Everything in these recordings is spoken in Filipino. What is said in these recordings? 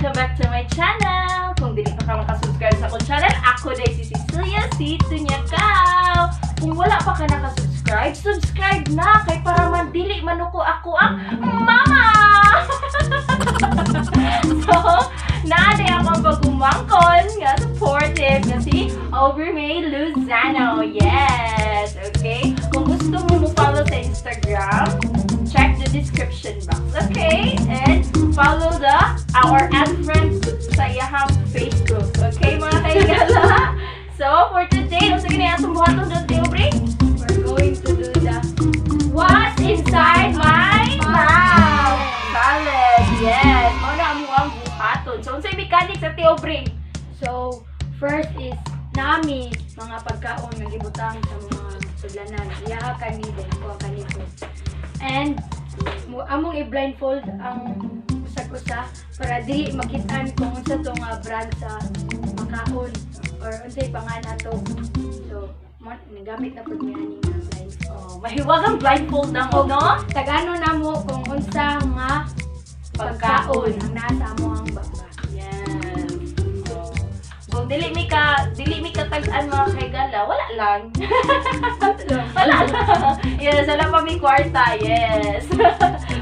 welcome back to my channel. Kung dili pa ka makasubscribe sa akong channel, ako day si Cecilia, si Tunyakaw. Kung wala pa ka nakasubscribe, subscribe na kay para man dili manuko ako ang mama. So, naade ako pagumangkon nga supportive nga si Aubrey May Luzano. Yes, okay? Kung gusto mo mo-follow sa Instagram, check the description box, okay? And follow our ad friends sa iyahang Facebook, okay mga kaigala? So, for today, kung sige na itong buhatong doon, Aubrey, we're going to do the What's Inside My Mouth challenge. Yes, mauna mo ang buhaton. So, unsay mechanics sa Aubrey? So, first is nami mga pagkaon nga gibutang sa mga sudlanan. Iyaha kani din ko kanito. And among i-blindfold ang usag-usa para dili makitaan kung unsa to nga brand sa makaon or unsay pangalan to. So, nagamit na pud mi ani nga blindfold. Oh, mahiwagang blindfold na mo, no? Tagano na mo kung unsa nga pagkaon ang nasa amo ang baba. Yes. Oh. Kung dili mi ka tag-an mga kaigala, wala lang. Wala lang. Yes, wala pa mi kwarta, yes.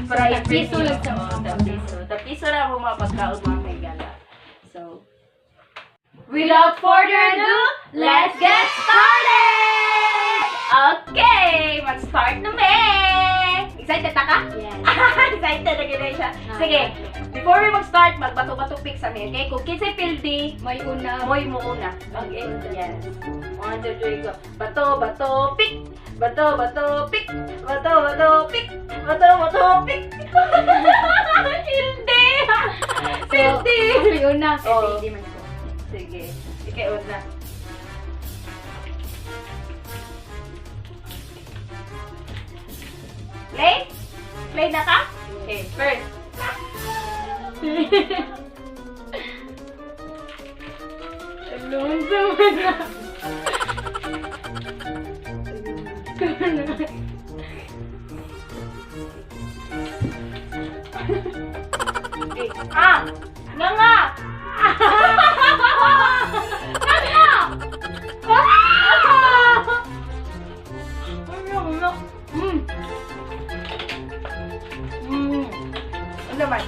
Para Piso lang sa mga piso. Piso na mo mga pagkaon mga kaigala. So, without further ado, let's get started! Okay, mag-start na me! Excited na ka? Yes. Excited na gano'n siya. Sige, before we mag-start, magbato-bato pick sa me, okay? Kung kinsay pildi, May una. moy mo una. Okay, yes. 1, 2, 3, go. Bato, bato, pick! Bato, bato, pick! Bato, bato, pick! Bato, bato, pick! Pildi! Pildi! May una. Oo. Hindi man ko. Sige, ikaw una. Play? Play na ka? Okay, first. Alone naman na. Okay. Ah! Nga nga! Nga nga! Ano? Ano naman?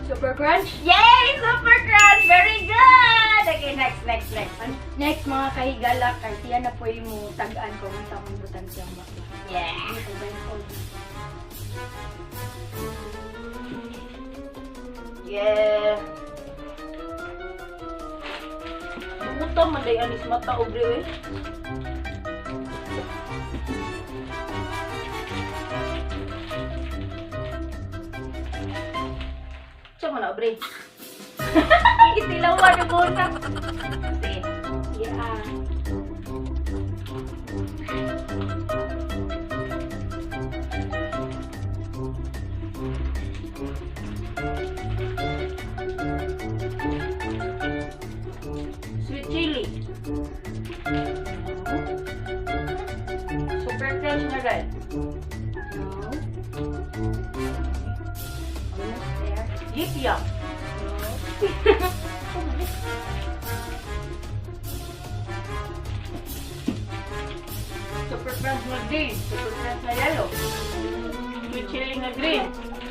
Super crunch. Yay! Super crunch! Very good! Okay, next. Next mga kahigala, kay siya na po yung tagaan ko kung sa mong butang siyang bakla. Yeah! Ito ba yung fold? Yeah! Bukutang manday anis mata, Aubrey, eh. Siya mo na, Aubrey. Itilawan na muna. Sige. Yeah. Sweet chili. Super crunch na red. No. Almost there. Yip yap. No. Super crunch na green. Super crunch na yellow. Sweet chili na green.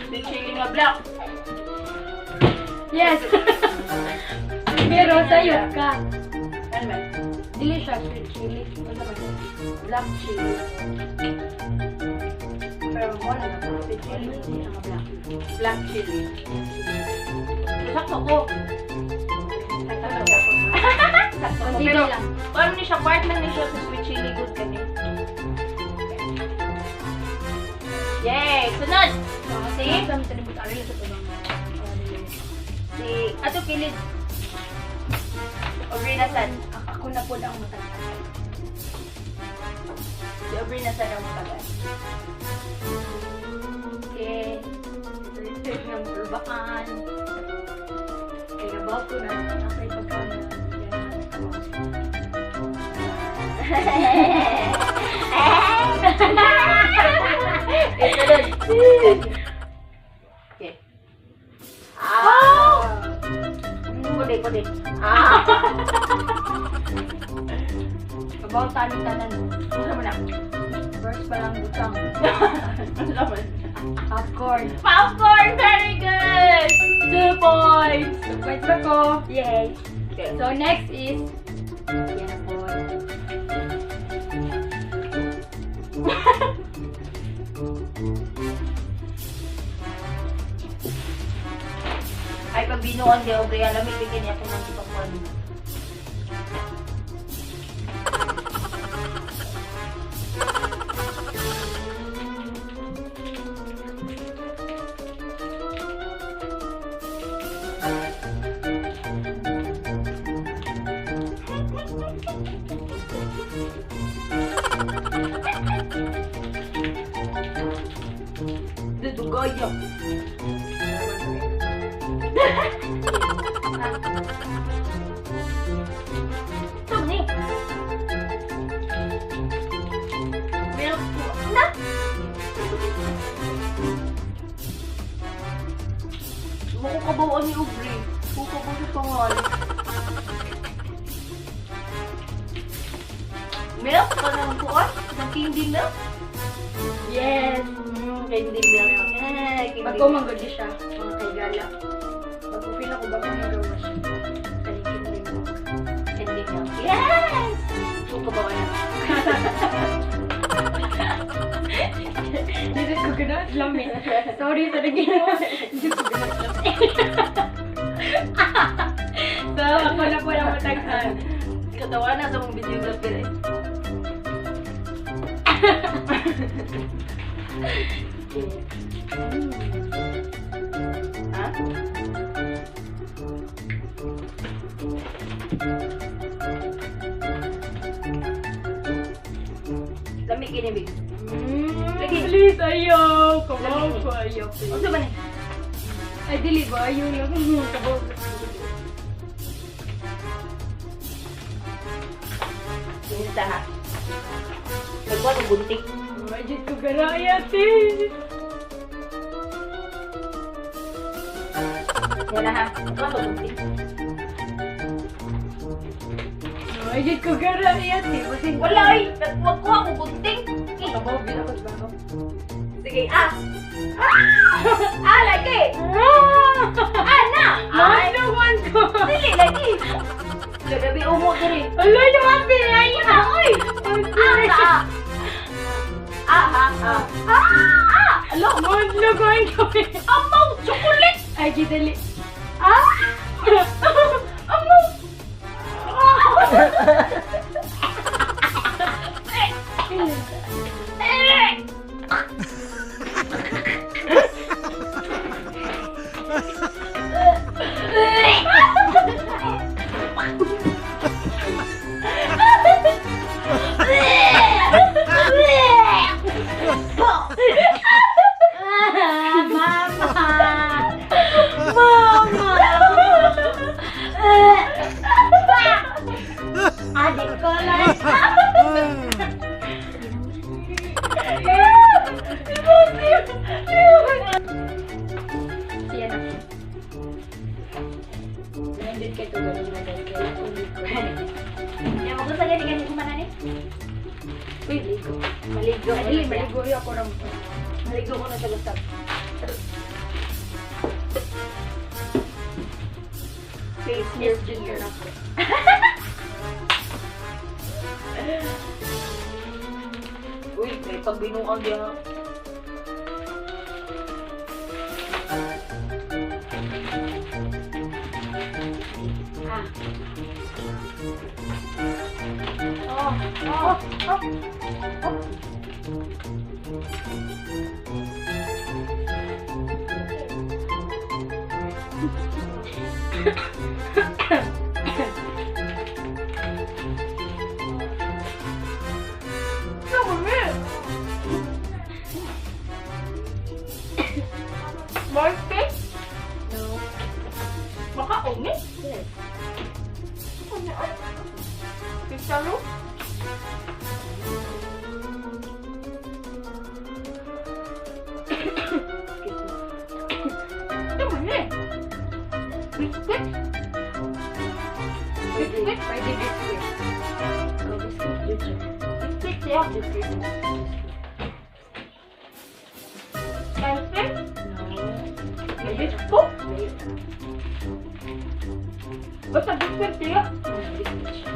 Sweet chili na black. Yes! Pero sa'yo ka. Ano man? Delicious with chili. Ano ba yun? Black chili. Pero mo na na. Sweet chili. Hindi na black. Black chili. Sakto ko. Sakto ko. Sakto ko. Hindi Pero, lang. paano ni siya? Part man ni siya sa sweet chili. Good ka ni. Yay! Sunod! Si? Kami sa nabot aral sa tubang. Si Ato Kilid. Aubrey Nasan. Ako na po ang matangkad. Si Aubrey Nasan ang matagal. Okay. Research ng turbaan. Kaya nabaw ko na nakay pagkaon. Ito doon. Okay. Ah! About tanan-tanan. Ano naman na? First pa lang butang. Ano naman? Popcorn. Popcorn! Very good! 2 points! 2 points na ko. Yay. Okay. So next is yan po. Ay, pag binuon di ako kaya lamig, bigyan niya ako ng ipapon. Dudugaya. Ito ni. Milk po. Na? Makukabawaan ni Aubrey. Kukabaw sa pangal. Milk? Parang kuwan? Ng candy milk? Yes. Candy milk. Candy Pag kumanggod siya, mga kaigala. Pag-upin ako ba kung nagawa siya? Kaligin din mo. Candy milk. Yes! Kukabaw na. Hindi ko gano'n lang eh. Sorry sa naging mo. Hindi ko gano'n lang eh. So, ako na po na mataghan. Katawa na sa mong videographer eh. Ha? Lamig kinibig. Please, ayaw. Kabaw ko, ayaw. Ano ba ni? Ay, dili ba? Ayaw lang. Kabaw ko. Sinita ha? Nagwa ng buntik. Majid ko garaya, te. Yan na ha? Nagwa ng buntik. Majid ko garaya, te. Masing Wala ay! Nagwag ko ako buntik! Kabaw, binakot ba ako? Sige, ah! Ah! Lagi! Ana! Ay! naman ko. Dili, lagi! Lagabi umo diri. Ala, yung happy na yun. Oy! Ah! Ah! Ah! Ah! Ah! Alo! Modlo ko ang gabi. Amaw! Chocolate! Ay, gidali. Ah! Amaw! Adik ko lang. Siya na. Nandit ka ito ganun na dahil kaya ulit ko. Ya, magusto gani kumana ni? Uy, ligo. Maligo. Ay, maligo yung ako ram. Maligo ko na sa lusap. Face Yes, Miss junior Junior. ako. Uy, may pagbinuang diya. Ah. Oh, oh, oh, oh. Market? No. Makaungi? Yes. Ano ay? Pichalo? Ito mo eh. Biscuit? biskuit? Pwede biscuit. Oh, biscuit. Biscuit. Biskuit siya. Biscuit. Pencil? No. May biskuit? Wait. Basta biskuit siya. Biscuit siya.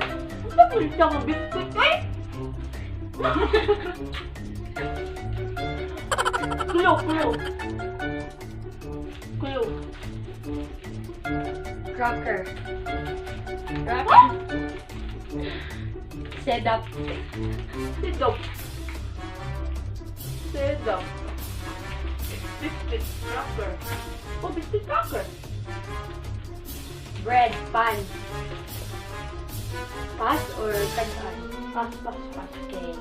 Ano ba ulit ang biskuit eh? Clue, clue. Clue. Cracker. Cracker? Sedap. Sidok. Sidok. Biscuit cracker. Oh, biscuit cracker. Bread. Pan. Pass or tag-an? Pas, pas, pas. Okay.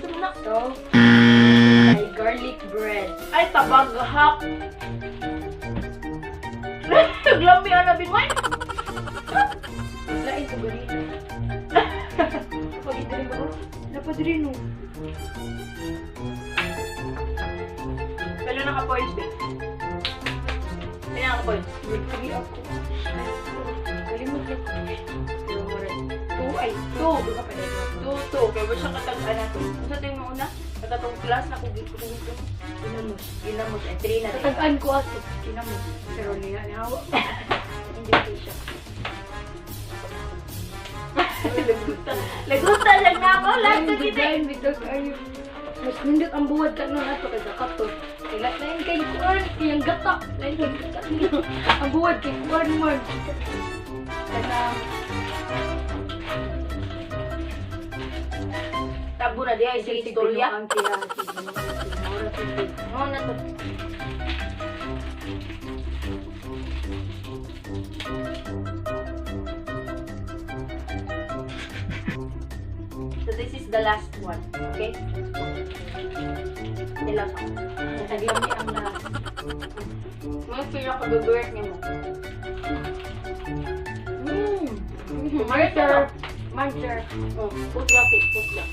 Sunak. So, ay garlic bread. Ay, tabaghak. Naglami ang nabingway. Lain ko ganito. Pag-idari ba? Napadrin mo. Kailan naka-points, babe? Kailan naka-points? Nagpagi ako. Kalimut ko. Pero mara. 2 ay 2. Buka pa dahil ako. 2-2. Kaya ba siya katag-an na to? Ano sa tingin mo una? Katatong class na kugit ko dito. Kinamos. Ginamos. Ay, 3 na rin. Tatagaan ko ako. Kinamos. Pero niya nihawa. Hindi ko siya. Lagutan lang na ako. Lahat sa kita. Design because ayo. Mas nindot ang buwad ka nun ato kay kato. Kailan na yun kay kuan. Kayang gata. Lain kay gata. Ang buwad kay kuan mo. Kana. Tabo na diya. Isang istorya. Ang tiya. Mura tubig. Ano na to? So this is the last one. Okay? Ilang ako. Naglami ang last. May pinaka-favorite niya mo. Muncher. Muncher. Oh, putla, pik, putla.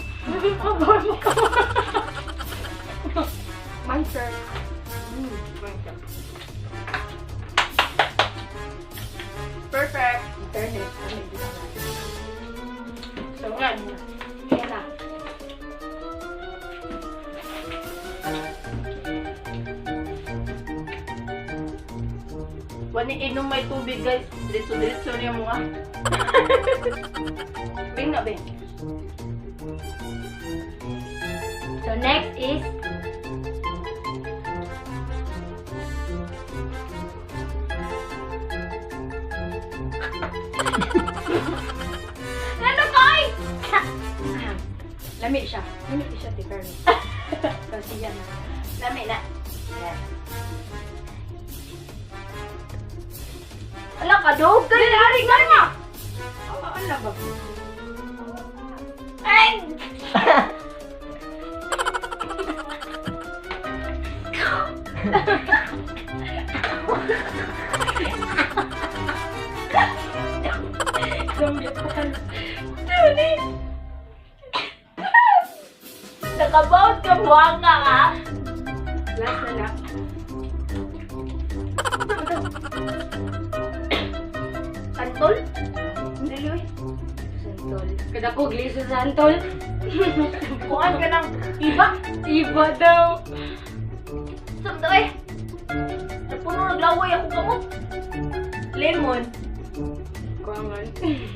Abar mo ka. Muncher. Perfect. Internet. So, nga. Yan na. Wani inom may tubig, guys. Diretso-diretso niya mo nga. Bing na, bing. So next is Ano, Koy? lami siya. Lami siya, tiper. Kasi yan. Lami na. Yan. Ala ka, dog. Kaya nga na. Ano ba? Ay! Zombie pa ka. Tuni! Nakabout ka buwang ka ka? Last na lang. Santol? Dili, Santol. Kada ko gliso sa santol. kuhaan ka ng iba. Iba daw. Samto eh. Napuno naglaway ako kamot. Lemon. Kuangan.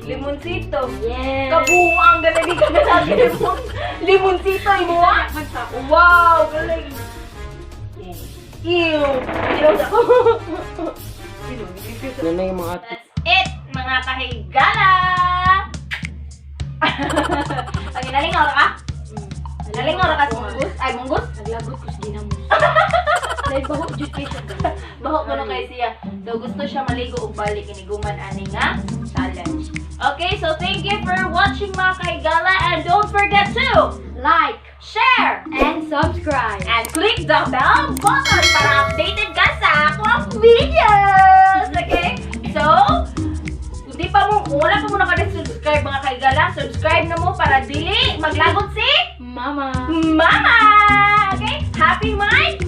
Limoncito. Yes. Kabuang galagi ka na lagi lemon. Limoncito, imo ha? Wow, galing. Ew. Sino? Yan na yung mga That's it, mga kahigala! Ang inalingaw ka? Nalingaw ka sa munggus? Ay, munggus? Naglagot ko sa ginamos. Dahil baho, jud kayo siya. Baho ko na kayo siya. So, gusto siya maligo o balik iniguman ani nga challenge. Okay, so thank you for watching mga kahigala and don't forget to Like, share and subscribe. and click the bell button para updated ka sa akong videos! Okay? So, kung di pa mo, kung wala pa mo subscribe mga kaigala, subscribe na mo para dili maglagot si Mama. Mama! Okay? Happy mind,